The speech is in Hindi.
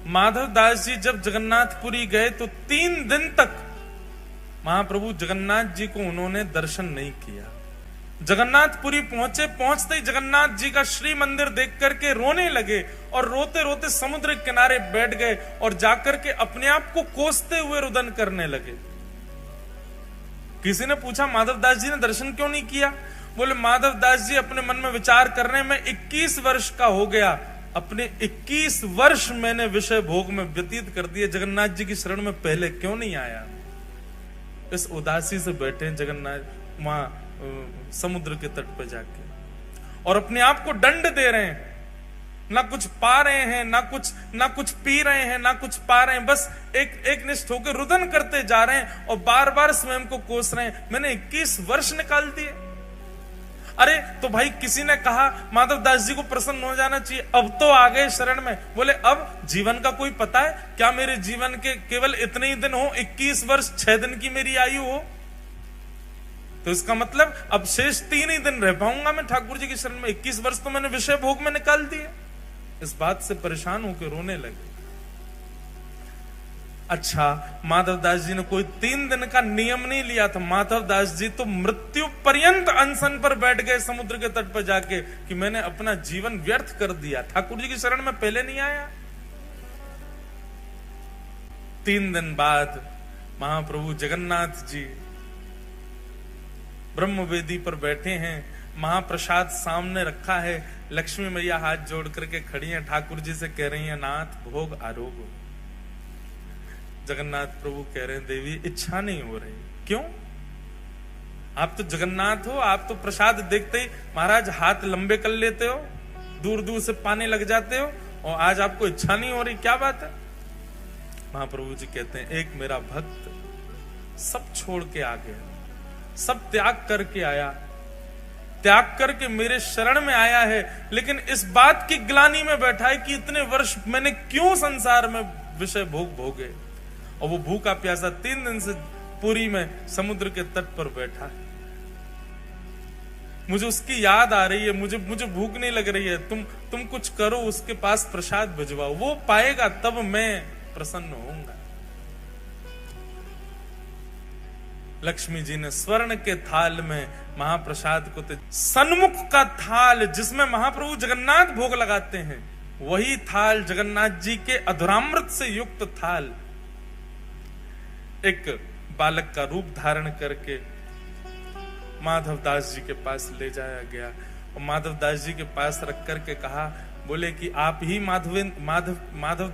माधव दास जी जब जगन्नाथपुरी गए तो 3 दिन तक महाप्रभु जगन्नाथ जी को उन्होंने दर्शन नहीं किया। जगन्नाथपुरी पहुंचे, पहुंचते ही जगन्नाथ जी का श्री मंदिर देख करके रोने लगे और रोते रोते समुद्र के किनारे बैठ गए और जाकर के अपने आप को कोसते हुए रुदन करने लगे। किसी ने पूछा माधव दास जी ने दर्शन क्यों नहीं किया? बोले माधव दास जी अपने मन में विचार करने में 21 वर्ष का हो गया, अपने 21 वर्ष मैंने विषय भोग में व्यतीत कर दिए, जगन्नाथ जी की शरण में पहले क्यों नहीं आया? इस उदासी से बैठे जगन्नाथ वहां समुद्र के तट पर जाके और अपने आप को दंड दे रहे हैं। ना कुछ पा रहे हैं, ना कुछ पी रहे हैं, ना कुछ पा रहे हैं, बस एक निष्ठ होकर रुदन करते जा रहे हैं और बार बार स्वयं को कोस रहे हैं। मैंने 21 वर्ष निकाल दिए। अरे तो भाई किसी ने कहा माधव दास जी को प्रसन्न हो जाना चाहिए, अब तो आ गए शरण में। बोले अब जीवन का कोई पता है क्या? मेरे जीवन के केवल इतने ही दिन हो, 21 वर्ष 6 दिन की मेरी आयु हो, तो इसका मतलब अब शेष 3 ही दिन रह पाऊंगा मैं ठाकुर जी की शरण में। 21 वर्ष तो मैंने विषय भोग में निकाल दिए। इस बात से परेशान होकर रोने लगे। अच्छा, माधव दास जी ने कोई 3 दिन का नियम नहीं लिया था। माधव दास जी तो मृत्यु पर्यंत अनशन पर बैठ गए समुद्र के तट पर जाके कि मैंने अपना जीवन व्यर्थ कर दिया, ठाकुर जी की शरण में पहले नहीं आया। 3 दिन बाद महाप्रभु जगन्नाथ जी ब्रह्म वेदी पर बैठे हैं, महाप्रसाद सामने रखा है, लक्ष्मी मैया हाथ जोड़ करके खड़ी हैं, ठाकुर जी से कह रही हैं नाथ भोग आरोग। जगन्नाथ प्रभु कह रहे हैं देवी इच्छा नहीं हो रही। क्यों? आप तो जगन्नाथ हो, आप तो प्रसाद देखते ही महाराज हाथ लंबे कर लेते हो, दूर दूर से पाने लग जाते हो, और आज आपको इच्छा नहीं हो रही, क्या बात है? महाप्रभु जी कहते हैं एक मेरा भक्त सब छोड़ के आ गया, सब त्याग करके आया, त्याग करके मेरे शरण में आया है, लेकिन इस बात की ग्लानि में बैठा है कि इतने वर्ष मैंने क्यों संसार में विषय भोग भोगे। और वो भूखा प्यासा 3 दिन से पुरी में समुद्र के तट पर बैठा है। मुझे उसकी याद आ रही है, मुझे भूख नहीं लग रही है, तुम कुछ करो, उसके पास प्रसाद भिजवाओ, वो पाएगा तब मैं प्रसन्न होऊंगा। लक्ष्मी जी ने स्वर्ण के थाल में महाप्रसाद को सन्मुख का थाल जिसमें महाप्रभु जगन्नाथ भोग लगाते हैं, वही थाल जगन्नाथ जी के अधुरामृत से युक्त थाल एक बालक का रूप धारण करके माधव दास जी के पास ले जाया गया और माधव दास जी के पास रख करके कहा, बोले कि आप ही माधव दास